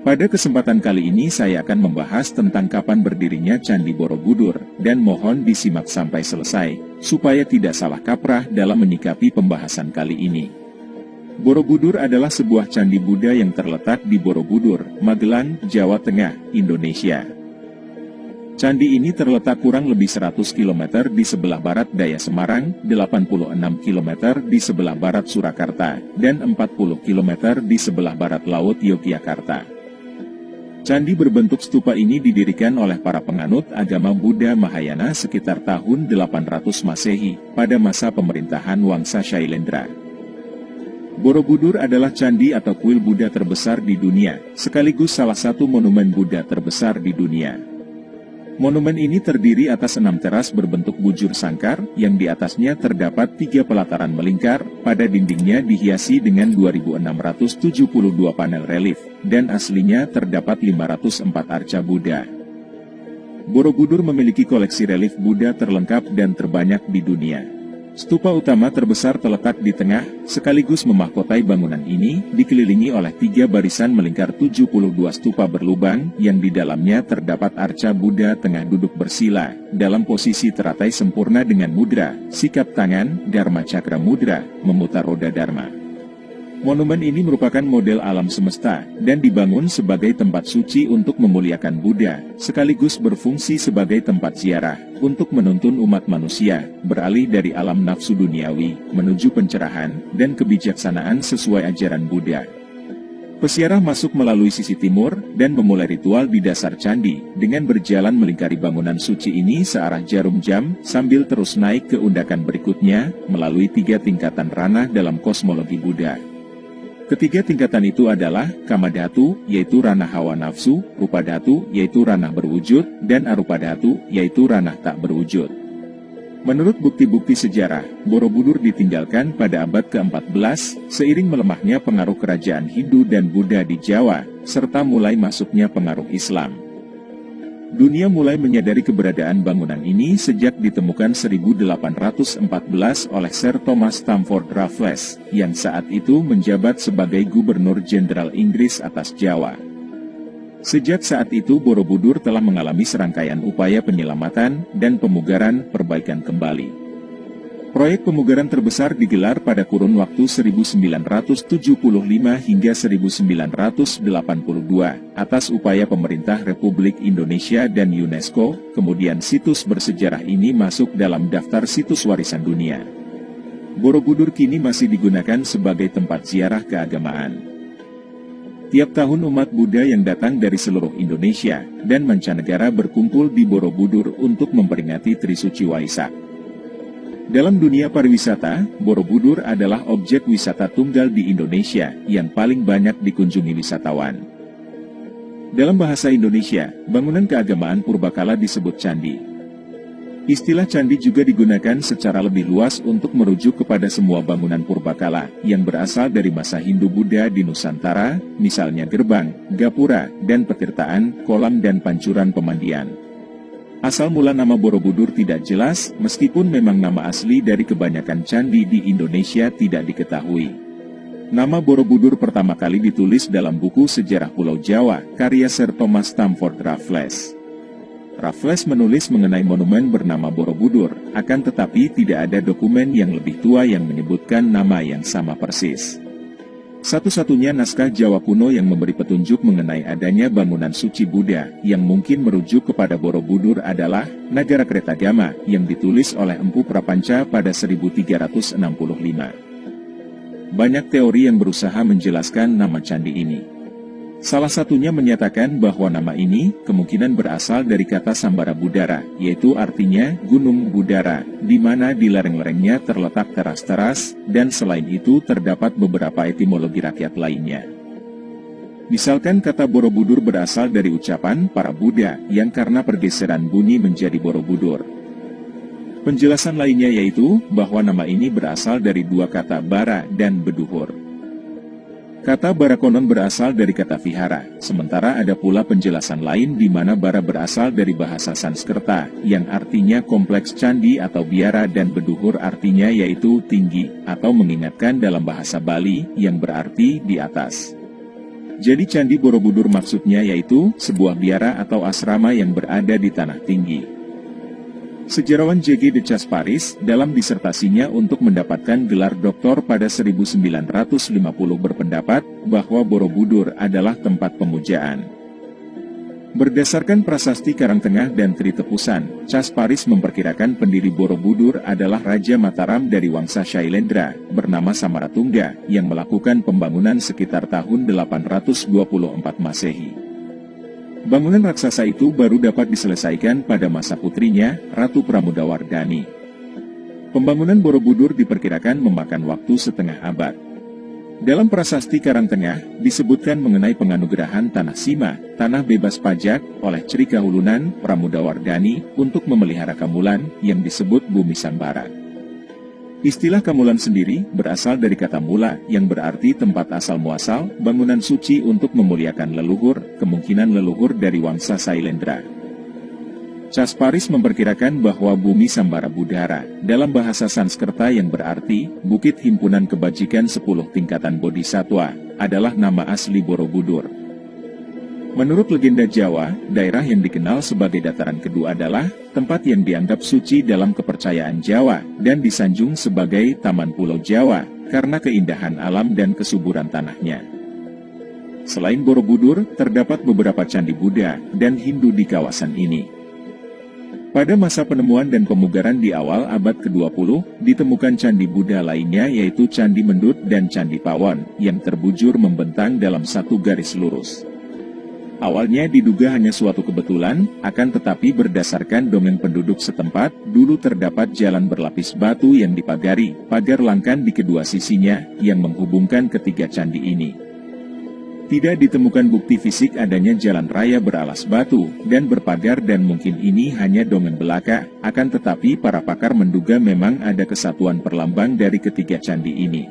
Pada kesempatan kali ini saya akan membahas tentang kapan berdirinya Candi Borobudur, dan mohon disimak sampai selesai, supaya tidak salah kaprah dalam menyikapi pembahasan kali ini. Borobudur adalah sebuah candi Buddha yang terletak di Borobudur, Magelang, Jawa Tengah, Indonesia. Candi ini terletak kurang lebih 100 km di sebelah barat daya Semarang, 86 km di sebelah barat Surakarta, dan 40 km di sebelah barat laut Yogyakarta. Candi berbentuk stupa ini didirikan oleh para penganut agama Buddha Mahayana sekitar tahun 800 Masehi, pada masa pemerintahan Wangsa Shailendra. Borobudur adalah candi atau kuil Buddha terbesar di dunia, sekaligus salah satu monumen Buddha terbesar di dunia. Monumen ini terdiri atas 6 teras berbentuk bujur sangkar, yang di atasnya terdapat 3 pelataran melingkar, pada dindingnya dihiasi dengan 2672 panel relief, dan aslinya terdapat 504 arca Buddha. Borobudur memiliki koleksi relief Buddha terlengkap dan terbanyak di dunia. Stupa utama terbesar terletak di tengah, sekaligus memahkotai bangunan ini, dikelilingi oleh 3 barisan melingkar 72 stupa berlubang, yang di dalamnya terdapat arca Buddha tengah duduk bersila, dalam posisi teratai sempurna dengan mudra, sikap tangan, Dharma Cakra Mudra, memutar roda Dharma. Monumen ini merupakan model alam semesta, dan dibangun sebagai tempat suci untuk memuliakan Buddha, sekaligus berfungsi sebagai tempat ziarah, untuk menuntun umat manusia, beralih dari alam nafsu duniawi, menuju pencerahan, dan kebijaksanaan sesuai ajaran Buddha. Peziarah masuk melalui sisi timur, dan memulai ritual di dasar candi, dengan berjalan melingkari bangunan suci ini searah jarum jam, sambil terus naik ke undakan berikutnya, melalui 3 tingkatan ranah dalam kosmologi Buddha. Ketiga tingkatan itu adalah Kamadhatu, yaitu ranah hawa nafsu, Rupadhatu, yaitu ranah berwujud, dan Arupadhatu, yaitu ranah tak berwujud. Menurut bukti-bukti sejarah, Borobudur ditinggalkan pada abad ke-14, seiring melemahnya pengaruh kerajaan Hindu dan Buddha di Jawa, serta mulai masuknya pengaruh Islam. Dunia mulai menyadari keberadaan bangunan ini sejak ditemukan 1814 oleh Sir Thomas Stamford Raffles, yang saat itu menjabat sebagai Gubernur Jenderal Inggris atas Jawa. Sejak saat itu Borobudur telah mengalami serangkaian upaya penyelamatan dan pemugaran perbaikan kembali. Proyek pemugaran terbesar digelar pada kurun waktu 1975 hingga 1982, atas upaya pemerintah Republik Indonesia dan UNESCO, kemudian situs bersejarah ini masuk dalam daftar situs warisan dunia. Borobudur kini masih digunakan sebagai tempat ziarah keagamaan. Tiap tahun umat Buddha yang datang dari seluruh Indonesia dan mancanegara berkumpul di Borobudur untuk memperingati Trisuci Waisak. Dalam dunia pariwisata, Borobudur adalah objek wisata tunggal di Indonesia yang paling banyak dikunjungi wisatawan. Dalam bahasa Indonesia, bangunan keagamaan purbakala disebut candi. Istilah candi juga digunakan secara lebih luas untuk merujuk kepada semua bangunan purbakala yang berasal dari masa Hindu-Buddha di Nusantara, misalnya gerbang, gapura, dan petirtaan, kolam dan pancuran pemandian. Asal mula nama Borobudur tidak jelas, meskipun memang nama asli dari kebanyakan candi di Indonesia tidak diketahui. Nama Borobudur pertama kali ditulis dalam buku Sejarah Pulau Jawa, karya Sir Thomas Stamford Raffles. Raffles menulis mengenai monumen bernama Borobudur, akan tetapi tidak ada dokumen yang lebih tua yang menyebutkan nama yang sama persis. Satu-satunya naskah Jawa kuno yang memberi petunjuk mengenai adanya bangunan suci Buddha yang mungkin merujuk kepada Borobudur adalah Nagara Kretagama yang ditulis oleh Empu Prapanca pada 1365. Banyak teori yang berusaha menjelaskan nama candi ini. Salah satunya menyatakan bahwa nama ini kemungkinan berasal dari kata Sambara Budara, yaitu artinya gunung Budara, di mana di lereng-lerengnya terletak teras-teras, dan selain itu terdapat beberapa etimologi rakyat lainnya. Misalkan kata Borobudur berasal dari ucapan para Buddha, yang karena pergeseran bunyi menjadi Borobudur. Penjelasan lainnya yaitu bahwa nama ini berasal dari 2 kata bara dan beduhur. Kata bara konon berasal dari kata vihara, sementara ada pula penjelasan lain di mana bara berasal dari bahasa Sanskerta, yang artinya kompleks candi atau biara, dan beduhur artinya yaitu tinggi, atau mengingatkan dalam bahasa Bali, yang berarti di atas. Jadi Candi Borobudur maksudnya yaitu sebuah biara atau asrama yang berada di tanah tinggi. Sejarawan J.G. de Casparis dalam disertasinya untuk mendapatkan gelar doktor pada 1950 berpendapat bahwa Borobudur adalah tempat pemujaan. Berdasarkan prasasti Karangtengah dan Tritepusan, Casparis memperkirakan pendiri Borobudur adalah Raja Mataram dari Wangsa Shailendra, bernama Samaratungga, yang melakukan pembangunan sekitar tahun 824 Masehi. Bangunan raksasa itu baru dapat diselesaikan pada masa putrinya, Ratu Pramodawardhani. Pembangunan Borobudur diperkirakan memakan waktu setengah abad. Dalam prasasti Karangtengah, disebutkan mengenai penganugerahan Tanah Sima, tanah bebas pajak, oleh Cri Kahulunan, Pramodawardhani, untuk memelihara Kamulan, yang disebut Bumi Sambara. Istilah Kamulan sendiri, berasal dari kata mula, yang berarti tempat asal muasal, bangunan suci untuk memuliakan leluhur, kemungkinan leluhur dari Wangsa Shailendra. Casparis memperkirakan bahwa Bumi Sambara Budhara, dalam bahasa Sanskerta yang berarti, Bukit Himpunan Kebajikan 10 Tingkatan Bodhisatwa, adalah nama asli Borobudur. Menurut legenda Jawa, daerah yang dikenal sebagai dataran kedua adalah tempat yang dianggap suci dalam kepercayaan Jawa, dan disanjung sebagai Taman Pulau Jawa, karena keindahan alam dan kesuburan tanahnya. Selain Borobudur, terdapat beberapa candi Buddha dan Hindu di kawasan ini. Pada masa penemuan dan pemugaran di awal abad ke-20, ditemukan candi Buddha lainnya yaitu Candi Mendut dan Candi Pawon, yang terbujur membentang dalam satu garis lurus. Awalnya diduga hanya suatu kebetulan, akan tetapi berdasarkan dongeng penduduk setempat, dulu terdapat jalan berlapis batu yang dipagari, pagar langkan di kedua sisinya, yang menghubungkan ketiga candi ini. Tidak ditemukan bukti fisik adanya jalan raya beralas batu dan berpagar dan mungkin ini hanya dongeng belaka, akan tetapi para pakar menduga memang ada kesatuan perlambang dari ketiga candi ini.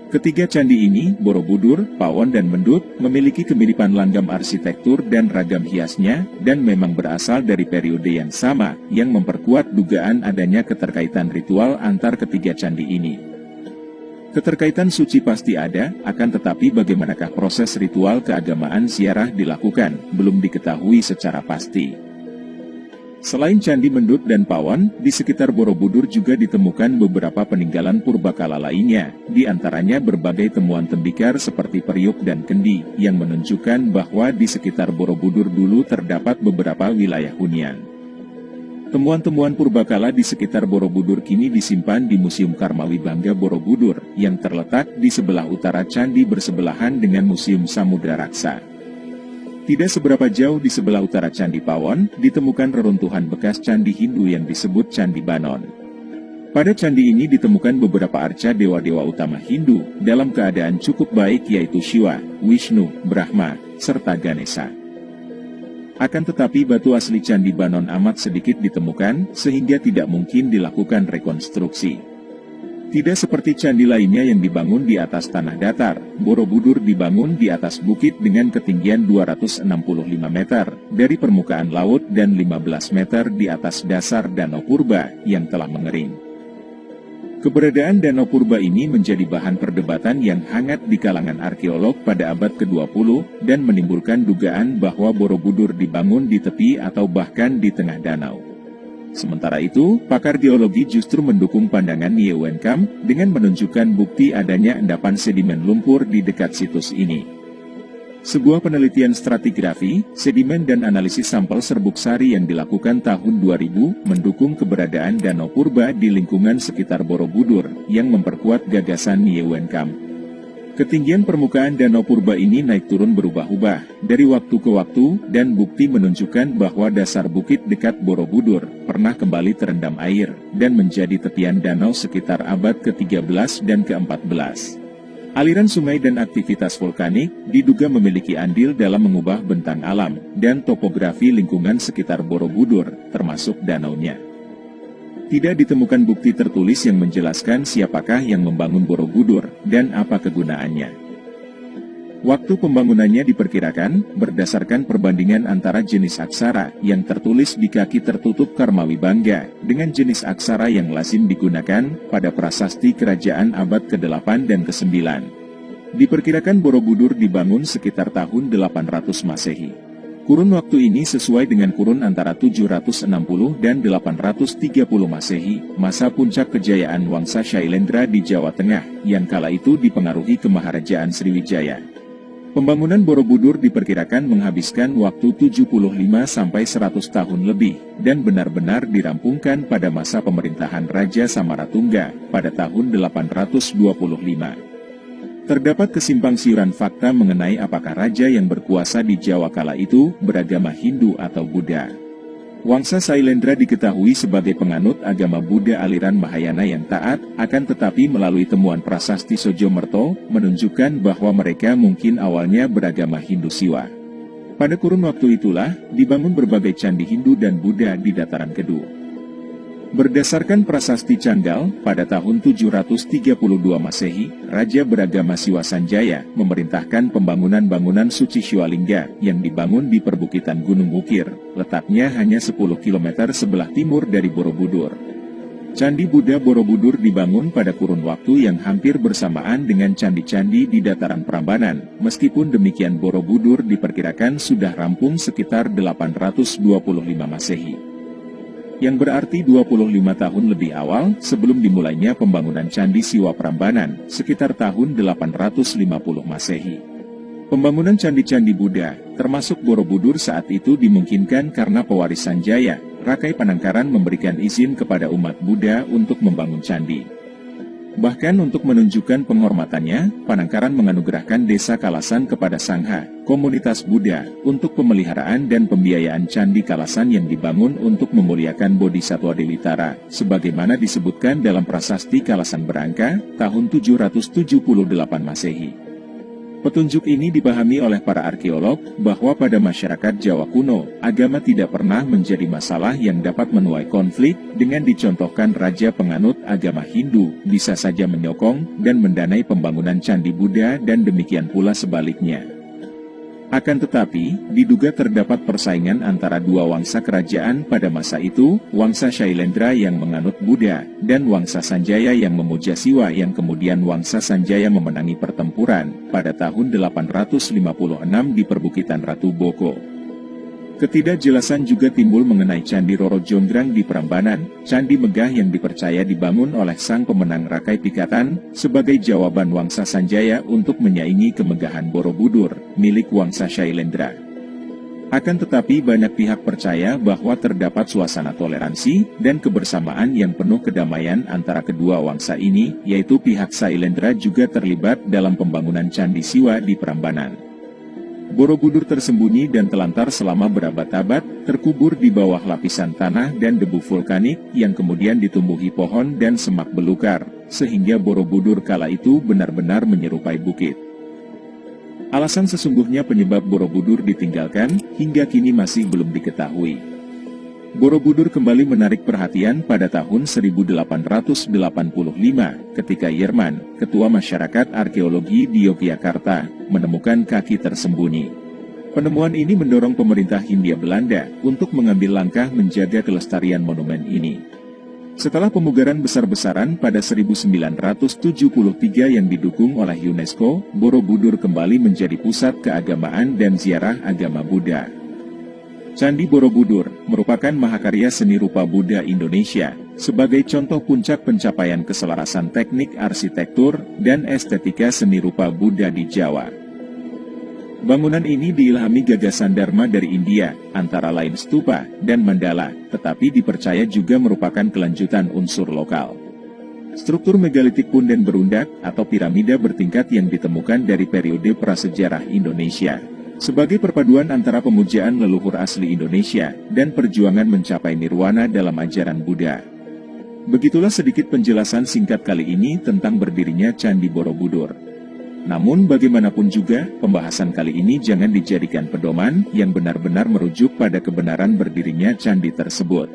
Ketiga candi ini, Borobudur, Pawon dan Mendut, memiliki kemiripan langgam arsitektur dan ragam hiasnya, dan memang berasal dari periode yang sama, yang memperkuat dugaan adanya keterkaitan ritual antar ketiga candi ini. Keterkaitan suci pasti ada, akan tetapi bagaimanakah proses ritual keagamaan ziarah dilakukan, belum diketahui secara pasti. Selain Candi Mendut dan Pawon, di sekitar Borobudur juga ditemukan beberapa peninggalan purbakala lainnya, di antaranya berbagai temuan tembikar seperti periuk dan kendi, yang menunjukkan bahwa di sekitar Borobudur dulu terdapat beberapa wilayah hunian. Temuan-temuan purbakala di sekitar Borobudur kini disimpan di Museum Karmawibangga Borobudur, yang terletak di sebelah utara candi bersebelahan dengan Museum Samudra Raksa. Tidak seberapa jauh di sebelah utara Candi Pawon, ditemukan reruntuhan bekas candi Hindu yang disebut Candi Banon. Pada candi ini ditemukan beberapa arca dewa-dewa utama Hindu, dalam keadaan cukup baik yaitu Shiva, Vishnu, Brahma, serta Ganesha. Akan tetapi batu asli Candi Banon amat sedikit ditemukan, sehingga tidak mungkin dilakukan rekonstruksi. Tidak seperti candi lainnya yang dibangun di atas tanah datar, Borobudur dibangun di atas bukit dengan ketinggian 265 meter dari permukaan laut dan 15 meter di atas dasar Danau Purba yang telah mengering. Keberadaan Danau Purba ini menjadi bahan perdebatan yang hangat di kalangan arkeolog pada abad ke-20 dan menimbulkan dugaan bahwa Borobudur dibangun di tepi atau bahkan di tengah danau. Sementara itu, pakar geologi justru mendukung pandangan Nye Wen Kam dengan menunjukkan bukti adanya endapan sedimen lumpur di dekat situs ini. Sebuah penelitian stratigrafi, sedimen dan analisis sampel serbuk sari yang dilakukan tahun 2000 mendukung keberadaan Danau Purba di lingkungan sekitar Borobudur, yang memperkuat gagasan Nye Wen Kam. Ketinggian permukaan Danau Purba ini naik turun berubah-ubah dari waktu ke waktu, dan bukti menunjukkan bahwa dasar bukit dekat Borobudur pernah kembali terendam air, dan menjadi tepian danau sekitar abad ke-13 dan ke-14. Aliran sungai dan aktivitas vulkanik diduga memiliki andil dalam mengubah bentang alam dan topografi lingkungan sekitar Borobudur, termasuk danaunya. Tidak ditemukan bukti tertulis yang menjelaskan siapakah yang membangun Borobudur dan apa kegunaannya. Waktu pembangunannya diperkirakan berdasarkan perbandingan antara jenis aksara yang tertulis di kaki tertutup Karmawibangga dengan jenis aksara yang lazim digunakan pada prasasti kerajaan abad ke-8 dan ke-9. Diperkirakan Borobudur dibangun sekitar tahun 800 Masehi. Kurun waktu ini sesuai dengan kurun antara 760 dan 830 Masehi, masa puncak kejayaan Wangsa Shailendra di Jawa Tengah, yang kala itu dipengaruhi Kemaharajaan Sriwijaya. Pembangunan Borobudur diperkirakan menghabiskan waktu 75-100 tahun lebih, dan benar-benar dirampungkan pada masa pemerintahan Raja Samaratungga, pada tahun 825. Terdapat kesimpang siuran fakta mengenai apakah raja yang berkuasa di Jawa kala itu beragama Hindu atau Buddha. Wangsa Shailendra diketahui sebagai penganut agama Buddha aliran Mahayana yang taat, akan tetapi melalui temuan prasasti Sojomerto, menunjukkan bahwa mereka mungkin awalnya beragama Hindu Siwa. Pada kurun waktu itulah, dibangun berbagai candi Hindu dan Buddha di dataran Kedu. Berdasarkan prasasti Canggal, pada tahun 732 Masehi, Raja beragama Siwa Sanjaya memerintahkan pembangunan bangunan suci Shivalingga yang dibangun di perbukitan Gunung Ukir, letaknya hanya 10 km sebelah timur dari Borobudur. Candi Buddha Borobudur dibangun pada kurun waktu yang hampir bersamaan dengan candi-candi di dataran Prambanan, meskipun demikian Borobudur diperkirakan sudah rampung sekitar 825 Masehi. Yang berarti 25 tahun lebih awal sebelum dimulainya pembangunan Candi Siwa Prambanan, sekitar tahun 850 Masehi. Pembangunan candi-candi Buddha, termasuk Borobudur saat itu dimungkinkan karena pewaris Sanjaya, Rakai Panangkaran memberikan izin kepada umat Buddha untuk membangun candi. Bahkan untuk menunjukkan penghormatannya, Panangkaran menganugerahkan desa Kalasan kepada Sangha, komunitas Buddha, untuk pemeliharaan dan pembiayaan Candi Kalasan yang dibangun untuk memuliakan Bodhisatwa Dewitara, sebagaimana disebutkan dalam prasasti Kalasan Berangka, tahun 778 Masehi. Petunjuk ini dipahami oleh para arkeolog, bahwa pada masyarakat Jawa kuno, agama tidak pernah menjadi masalah yang dapat menuai konflik, dengan dicontohkan raja penganut agama Hindu, bisa saja menyokong dan mendanai pembangunan Candi Buddha dan demikian pula sebaliknya. Akan tetapi, diduga terdapat persaingan antara dua wangsa kerajaan pada masa itu, Wangsa Shailendra yang menganut Buddha, dan Wangsa Sanjaya yang memuja Siwa yang kemudian Wangsa Sanjaya memenangi pertempuran, pada tahun 856 di perbukitan Ratu Boko. Ketidakjelasan juga timbul mengenai Candi Roro Jonggrang di Prambanan, candi megah yang dipercaya dibangun oleh sang pemenang Rakai Pikatan, sebagai jawaban Wangsa Sanjaya untuk menyaingi kemegahan Borobudur, milik Wangsa Shailendra. Akan tetapi banyak pihak percaya bahwa terdapat suasana toleransi dan kebersamaan yang penuh kedamaian antara kedua wangsa ini, yaitu pihak Shailendra juga terlibat dalam pembangunan Candi Siwa di Prambanan. Borobudur tersembunyi dan telantar selama berabad-abad, terkubur di bawah lapisan tanah dan debu vulkanik yang kemudian ditumbuhi pohon dan semak belukar, sehingga Borobudur kala itu benar-benar menyerupai bukit. Alasan sesungguhnya penyebab Borobudur ditinggalkan, hingga kini masih belum diketahui. Borobudur kembali menarik perhatian pada tahun 1885, ketika Yerman, ketua masyarakat arkeologi di Yogyakarta, menemukan kaki tersembunyi. Penemuan ini mendorong pemerintah Hindia Belanda untuk mengambil langkah menjaga kelestarian monumen ini. Setelah pemugaran besar-besaran pada 1973 yang didukung oleh UNESCO, Borobudur kembali menjadi pusat keagamaan dan ziarah agama Buddha. Candi Borobudur merupakan mahakarya seni rupa Buddha Indonesia, sebagai contoh puncak pencapaian keselarasan teknik arsitektur dan estetika seni rupa Buddha di Jawa. Bangunan ini diilhami gagasan Dharma dari India, antara lain stupa dan mandala, tetapi dipercaya juga merupakan kelanjutan unsur lokal. Struktur megalitik punden berundak atau piramida bertingkat yang ditemukan dari periode prasejarah Indonesia, sebagai perpaduan antara pemujaan leluhur asli Indonesia dan perjuangan mencapai nirwana dalam ajaran Buddha. Begitulah sedikit penjelasan singkat kali ini tentang berdirinya Candi Borobudur. Namun bagaimanapun juga, pembahasan kali ini jangan dijadikan pedoman yang benar-benar merujuk pada kebenaran berdirinya candi tersebut.